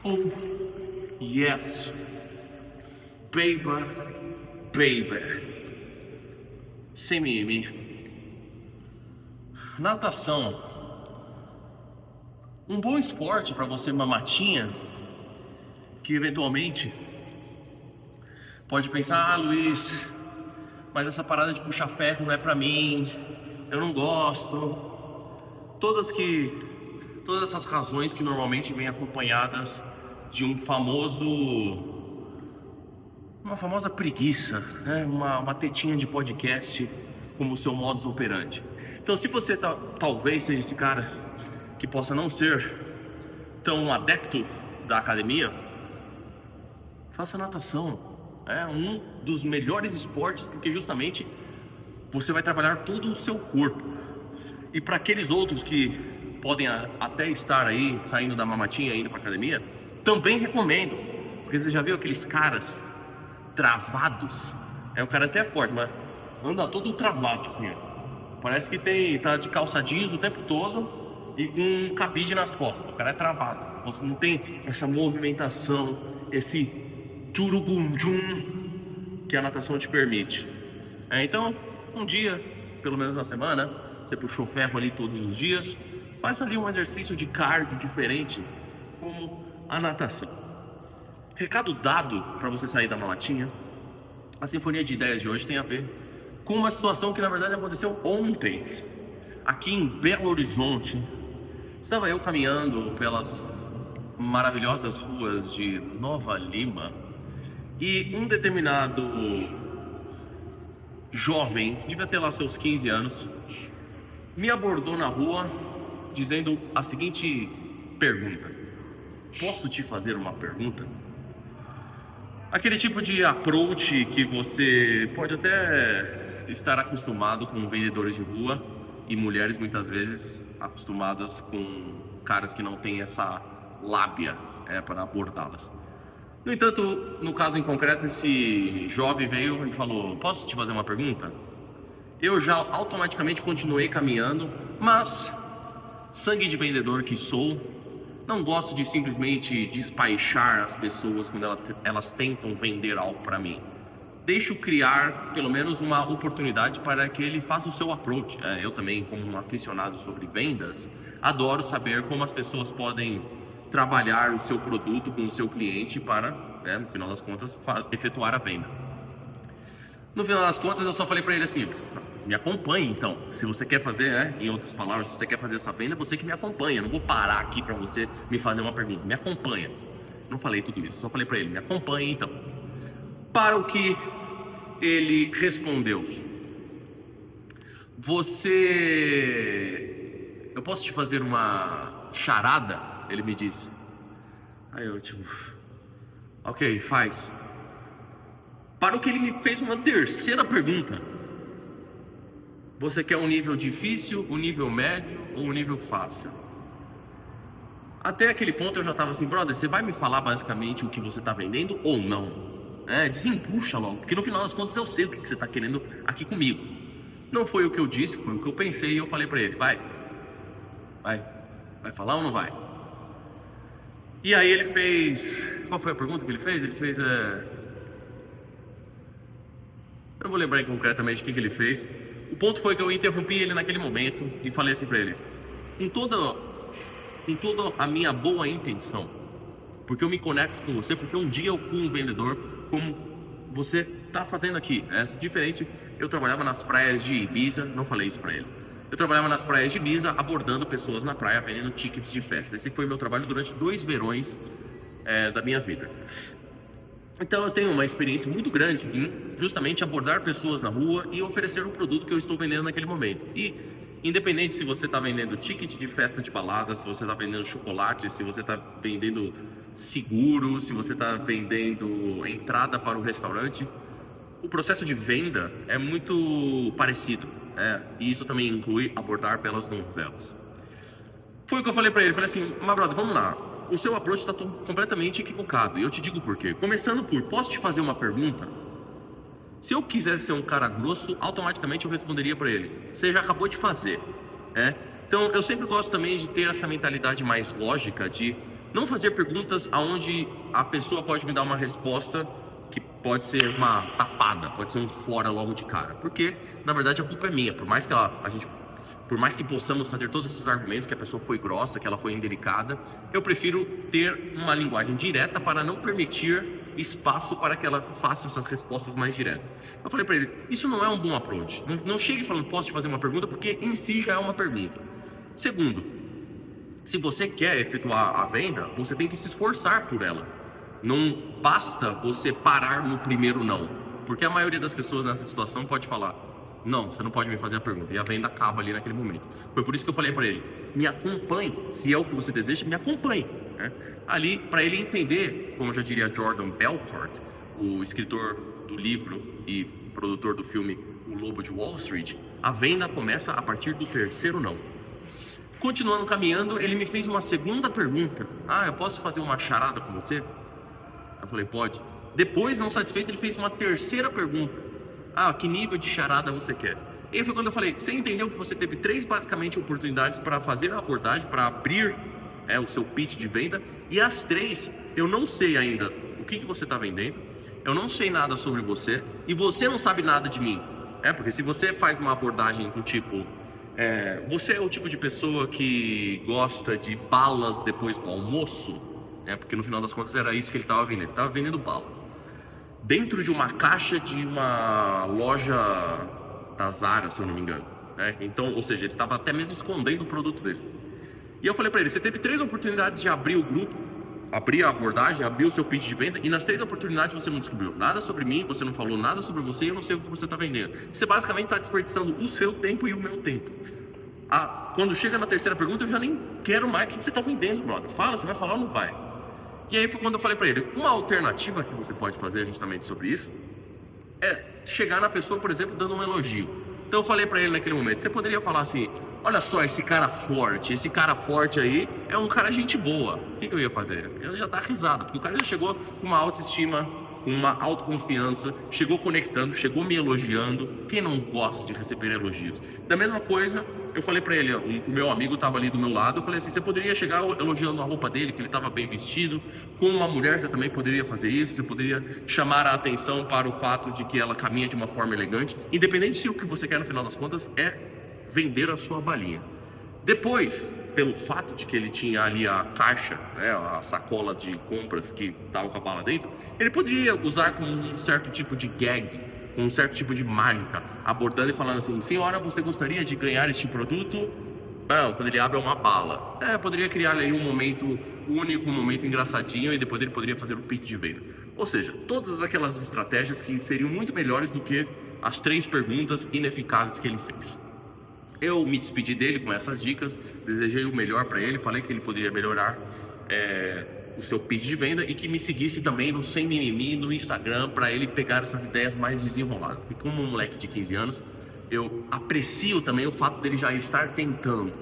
Oh, yes, baby, baby. Sem mimimi. Natação. Um bom esporte para você mamatinha que eventualmente pode pensar, Luiz, mas essa parada de puxar ferro não é pra mim, eu não gosto. Todas essas razões que normalmente vêm acompanhadas de uma famosa preguiça, né? Uma tetinha de podcast como seu modus operandi. Então, se você talvez seja esse cara que possa não ser tão adepto da academia, faça natação. É um dos melhores esportes, porque justamente você vai trabalhar todo o seu corpo. E para aqueles outros que podem até estar aí saindo da mamatinha e indo para academia, também recomendo, porque você já viu aqueles caras travados? O cara até é forte, mas anda todo travado assim, ó. Parece que tá de calça jeans o tempo todo e com um cabide nas costas. O cara é travado. Você não tem essa movimentação, esse tchurugundum que a natação te permite. Então, um dia, pelo menos na semana, você puxou ferro ali todos os dias, faz ali um exercício de cardio diferente, como a natação. Recado dado para você sair da mamatinha. A Sinfonia de Ideias de hoje tem a ver com uma situação que na verdade aconteceu ontem, aqui em Belo Horizonte. Estava eu caminhando pelas maravilhosas ruas de Nova Lima e um determinado jovem, devia ter lá seus 15 anos, me abordou na rua dizendo a seguinte pergunta: posso te fazer uma pergunta? Aquele tipo de approach que você pode até estar acostumado com vendedores de rua e mulheres muitas vezes acostumadas com caras que não têm essa lábia para abordá-las. No entanto, no caso em concreto, esse jovem veio e falou: posso te fazer uma pergunta? Eu já automaticamente continuei caminhando, mas sangue de vendedor que sou, não gosto de simplesmente despachar as pessoas quando elas tentam vender algo para mim. Deixo criar pelo menos uma oportunidade para que ele faça o seu approach. Eu também, como um aficionado sobre vendas, adoro saber como as pessoas podem trabalhar o seu produto com o seu cliente para, no final das contas, efetuar a venda. No final das contas, eu só falei para ele assim: me acompanhe então. Se você quer fazer, em outras palavras, se você quer fazer essa venda, você que me acompanha. Eu não vou parar aqui para você me fazer uma pergunta. Me acompanha. Não falei tudo isso, só falei para ele: me acompanhe então. Para o que ele respondeu: eu posso te fazer uma charada? Ele me disse. Aí eu ok, faz. Para o que ele me fez uma terceira pergunta: você quer um nível difícil, um nível médio ou um nível fácil? Até aquele ponto eu já estava assim: brother, você vai me falar basicamente o que você está vendendo ou não? Desempuxa logo, porque no final das contas eu sei o que você está querendo aqui comigo. Não foi o que eu disse, foi o que eu pensei e eu falei para ele: vai falar ou não vai? E aí ele fez... Qual foi a pergunta que ele fez? Ele fez... Eu não vou lembrar concretamente o que ele fez. O ponto foi que eu interrompi ele naquele momento e falei assim pra ele: com toda a minha boa intenção, porque eu me conecto com você, porque um dia eu fui um vendedor como você tá fazendo aqui. Diferente, eu trabalhava nas praias de Ibiza, não falei isso pra ele. Eu trabalhava nas praias de Ibiza, abordando pessoas na praia, vendendo tickets de festa. Esse foi meu trabalho durante 2 verões da minha vida. Então eu tenho uma experiência muito grande em justamente abordar pessoas na rua e oferecer o produto que eu estou vendendo naquele momento. E independente se você está vendendo ticket de festa de balada, se você está vendendo chocolate, se você está vendendo seguro, se você está vendendo entrada para o restaurante, o processo de venda é muito parecido. E isso também inclui abordar pelas donzelas. Foi o que eu falei pra ele. Falei assim: mas brother, vamos lá, o seu approach está completamente equivocado. E eu te digo por quê. Começando por: posso te fazer uma pergunta? Se eu quisesse ser um cara grosso, automaticamente eu responderia pra ele: você já acabou de fazer. Então eu sempre gosto também de ter essa mentalidade mais lógica de Não fazer perguntas aonde a pessoa pode me dar uma resposta que pode ser uma tapada, pode ser um fora logo de cara. Porque, na verdade, a culpa é minha. Por mais que possamos fazer todos esses argumentos que a pessoa foi grossa, que ela foi indelicada, eu prefiro ter uma linguagem direta para não permitir espaço para que ela faça essas respostas mais diretas. Eu falei para ele, isso não é um bom approach. Não chegue falando, posso te fazer uma pergunta, porque em si já é uma pergunta. Segundo, se você quer efetuar a venda, você tem que se esforçar por ela. Não basta você parar no primeiro não. Porque a maioria das pessoas nessa situação pode falar, não, você não pode me fazer a pergunta. E a venda acaba ali naquele momento. Foi por isso que eu falei para ele, me acompanhe. Se é o que você deseja, me acompanhe. Né? Ali, para ele entender, como já diria Jordan Belfort, o escritor do livro e produtor do filme O Lobo de Wall Street, a venda começa a partir do terceiro não. Continuando caminhando, ele me fez uma segunda pergunta. Eu posso fazer uma charada com você? Eu falei, pode. Depois, não satisfeito, ele fez uma terceira pergunta. Que nível de charada você quer? E aí foi quando eu falei, você entendeu que você teve 3 basicamente oportunidades para fazer a abordagem, para abrir o seu pitch de venda, e as 3, eu não sei ainda o que você está vendendo, eu não sei nada sobre você, e você não sabe nada de mim. Porque se você faz uma abordagem do tipo, você é o tipo de pessoa que gosta de balas depois do almoço, porque no final das contas era isso que ele estava vendendo, ele estava vendendo bala dentro de uma caixa de uma loja da Zara, se eu não me engano. Então, ou seja, ele estava até mesmo escondendo o produto dele. E eu falei para ele, você teve 3 oportunidades de abrir o grupo, abrir a abordagem, abrir o seu pitch de venda, e nas 3 oportunidades você não descobriu nada sobre mim, você não falou nada sobre você, e eu não sei o que você está vendendo. Você basicamente está desperdiçando o seu tempo e o meu tempo. Quando chega na terceira pergunta, eu já nem quero mais o que você está vendendo, brother. Fala, você vai falar ou não vai? E aí foi quando eu falei pra ele, uma alternativa que você pode fazer justamente sobre isso é chegar na pessoa, por exemplo, dando um elogio. Então eu falei pra ele naquele momento, você poderia falar assim, olha só esse cara forte aí é um cara gente boa. O que eu ia fazer? Eu ia já dar risada, porque o cara já chegou com uma autoestima, com uma autoconfiança, chegou conectando, chegou me elogiando. Quem não gosta de receber elogios? Da mesma coisa, eu falei pra ele, o meu amigo tava ali do meu lado, eu falei assim, você poderia chegar elogiando a roupa dele, que ele tava bem vestido. Com uma mulher você também poderia fazer isso, você poderia chamar a atenção para o fato de que ela caminha de uma forma elegante, independente se o que você quer no final das contas é vender a sua balinha. Depois, pelo fato de que ele tinha ali a caixa, a sacola de compras que estava com a bala dentro, ele poderia usar com um certo tipo de gag, com um certo tipo de mágica, abordando e falando assim, senhora, você gostaria de ganhar este produto? Não, quando ele abre uma bala. Poderia criar ali um momento único, um momento engraçadinho, e depois ele poderia fazer o pitch de venda. Ou seja, todas aquelas estratégias que seriam muito melhores do que as 3 perguntas ineficazes que ele fez. Eu me despedi dele com essas dicas, desejei o melhor para ele, falei que ele poderia melhorar o seu pitch de venda e que me seguisse também no Sem Mimimi no Instagram para ele pegar essas ideias mais desenroladas. Porque como um moleque de 15 anos, eu aprecio também o fato dele já estar tentando,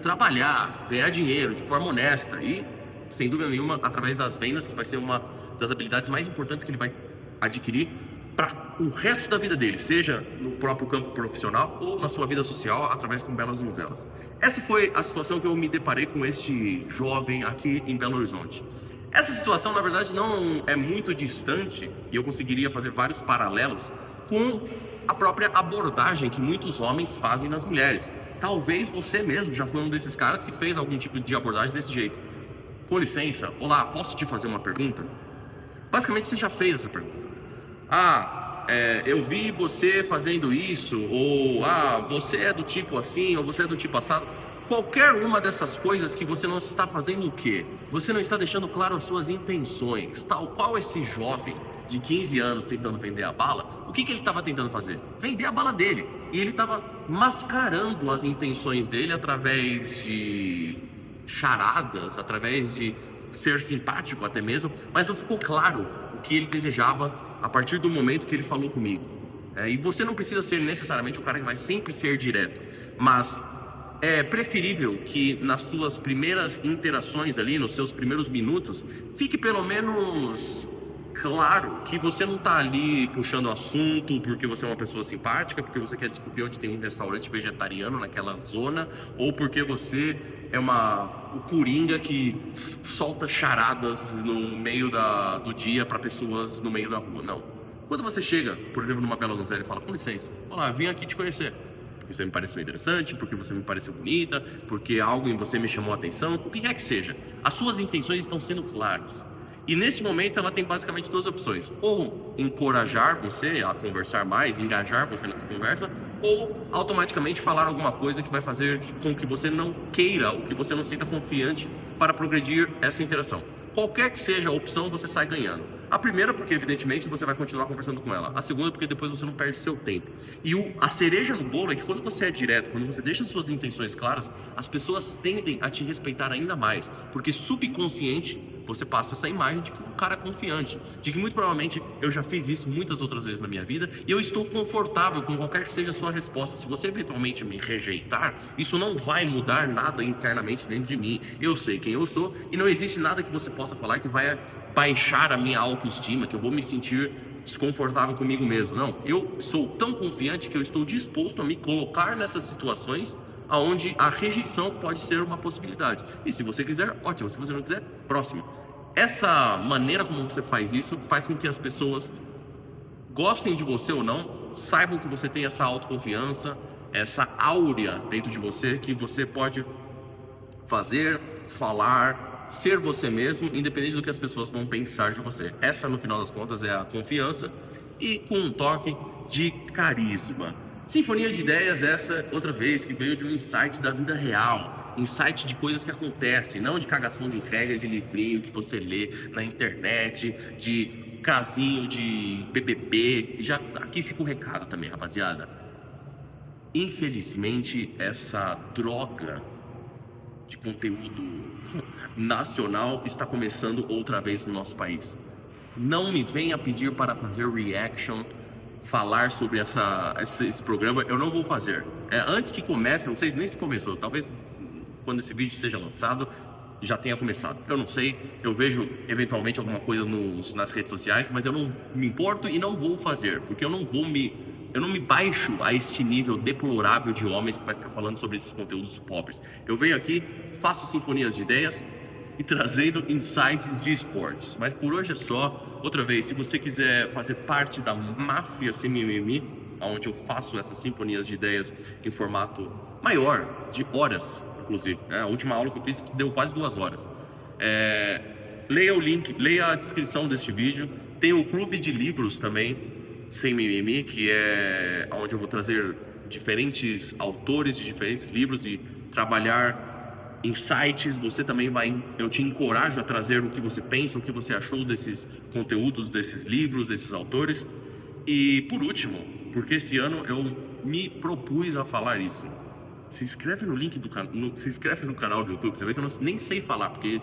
trabalhar, ganhar dinheiro de forma honesta e, sem dúvida nenhuma, através das vendas, que vai ser uma das habilidades mais importantes que ele vai adquirir para o resto da vida dele, seja no próprio campo profissional ou na sua vida social, através com belas donzelas. Essa foi a situação que eu me deparei com este jovem aqui em Belo Horizonte. Essa situação, na verdade, não é muito distante e eu conseguiria fazer vários paralelos com a própria abordagem que muitos homens fazem nas mulheres. Talvez você mesmo já foi um desses caras que fez algum tipo de abordagem desse jeito. Com licença, olá, posso te fazer uma pergunta? Basicamente, você já fez essa pergunta. Eu vi você fazendo isso, ou você é do tipo assim, ou você é do tipo assado. Qualquer uma dessas coisas que você não está fazendo o quê? Você não está deixando claro as suas intenções. Tal qual esse jovem de 15 anos tentando vender a bala, o que ele estava tentando fazer? Vender a bala dele. E ele estava mascarando as intenções dele através de charadas, através de ser simpático até mesmo, mas não ficou claro o que ele desejava a partir do momento que ele falou comigo. E você não precisa ser necessariamente o cara que vai sempre ser direto, mas é preferível que nas suas primeiras interações ali, nos seus primeiros minutos, fique pelo menos Claro que você não tá ali puxando assunto porque você é uma pessoa simpática, porque você quer descobrir onde tem um restaurante vegetariano naquela zona, ou porque você é o coringa que solta charadas no meio do dia para pessoas no meio da rua. Não. Quando você chega, por exemplo, numa bela donzela e fala, com licença, olá, vim aqui te conhecer. Porque você me pareceu interessante, porque você me pareceu bonita, porque algo em você me chamou a atenção, o que quer que seja. As suas intenções estão sendo claras. E nesse momento ela tem basicamente duas opções: ou encorajar você a conversar mais, engajar você nessa conversa, ou automaticamente falar alguma coisa que vai fazer com que você não queira, ou que você não sinta confiante para progredir essa interação. Qualquer que seja a opção, você sai ganhando. A primeira, porque evidentemente você vai continuar conversando com ela. A segunda, porque depois você não perde seu tempo. E a cereja no bolo é que quando você é direto, quando você deixa suas intenções claras, as pessoas tendem a te respeitar ainda mais. Porque subconsciente, você passa essa imagem de que o cara é confiante. De que muito provavelmente eu já fiz isso muitas outras vezes na minha vida e eu estou confortável com qualquer que seja a sua resposta. Se você eventualmente me rejeitar, isso não vai mudar nada internamente dentro de mim. Eu sei quem eu sou e não existe nada que você possa falar que vai baixar a minha autoestima, que eu vou me sentir desconfortável comigo mesmo. Não, eu sou tão confiante que eu estou disposto a me colocar nessas situações onde a rejeição pode ser uma possibilidade. E se você quiser, ótimo. Se você não quiser, próximo. Essa maneira como você faz isso faz com que as pessoas gostem de você ou não, saibam que você tem essa autoconfiança, essa áurea dentro de você, que você pode fazer, falar, ser você mesmo, independente do que as pessoas vão pensar de você. Essa, no final das contas, é a confiança e com um toque de carisma. Sinfonia de ideias, essa outra vez que veio de um insight da vida real, insight de coisas que acontecem, não de cagação de regra de livrinho que você lê na internet, de casinho de BBB. E já aqui fica o recado também, rapaziada. Infelizmente, essa droga de conteúdo nacional está começando outra vez no nosso país. Não me venha pedir para fazer reaction, falar sobre esse programa. Eu não vou fazer. Antes que comece, não sei nem se começou, talvez quando esse vídeo seja lançado já tenha começado, eu não sei. Eu vejo eventualmente alguma coisa nas redes sociais, mas eu não me importo e não vou fazer, porque eu não me baixo a este nível deplorável de homens que vai ficar falando sobre esses conteúdos pobres. Eu venho aqui, faço sinfonias de ideias e trazendo insights de esportes. Mas por hoje é só. Outra vez, se você quiser fazer parte da máfia sem mimimi, onde eu faço essas sinfonias de ideias em formato maior, de horas, inclusive. A última aula que eu fiz que deu quase 2 horas. Leia o link, leia a descrição deste vídeo. Tem o clube de livros também, sem mimimi, que é onde eu vou trazer diferentes autores de diferentes livros e trabalhar insights. Você também eu te encorajo a trazer o que você pensa, o que você achou desses conteúdos, desses livros, desses autores. E por último, porque esse ano eu me propus a falar isso, se inscreve no link se inscreve no canal do YouTube. Você vê que eu nem sei falar, porque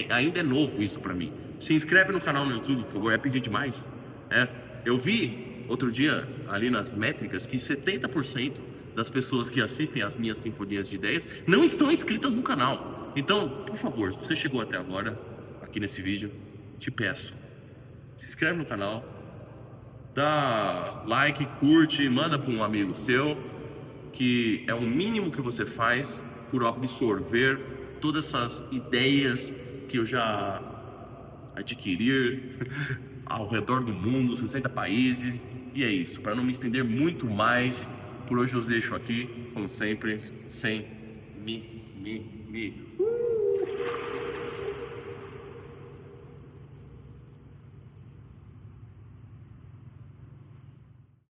ainda é novo isso pra mim. Se inscreve no canal no YouTube, por favor. É pedir demais. Eu vi outro dia ali nas métricas que 70% das pessoas que assistem às minhas sinfonias de ideias não estão inscritas no canal. Então, por favor, se você chegou até agora aqui nesse vídeo, te peço, se inscreve no canal, dá like, curte, manda para um amigo seu, que é o mínimo que você faz por absorver todas essas ideias que eu já adquiri ao redor do mundo, 60 países. E é isso, para não me estender muito mais, por hoje eu deixo aqui, como sempre, sem mimimi.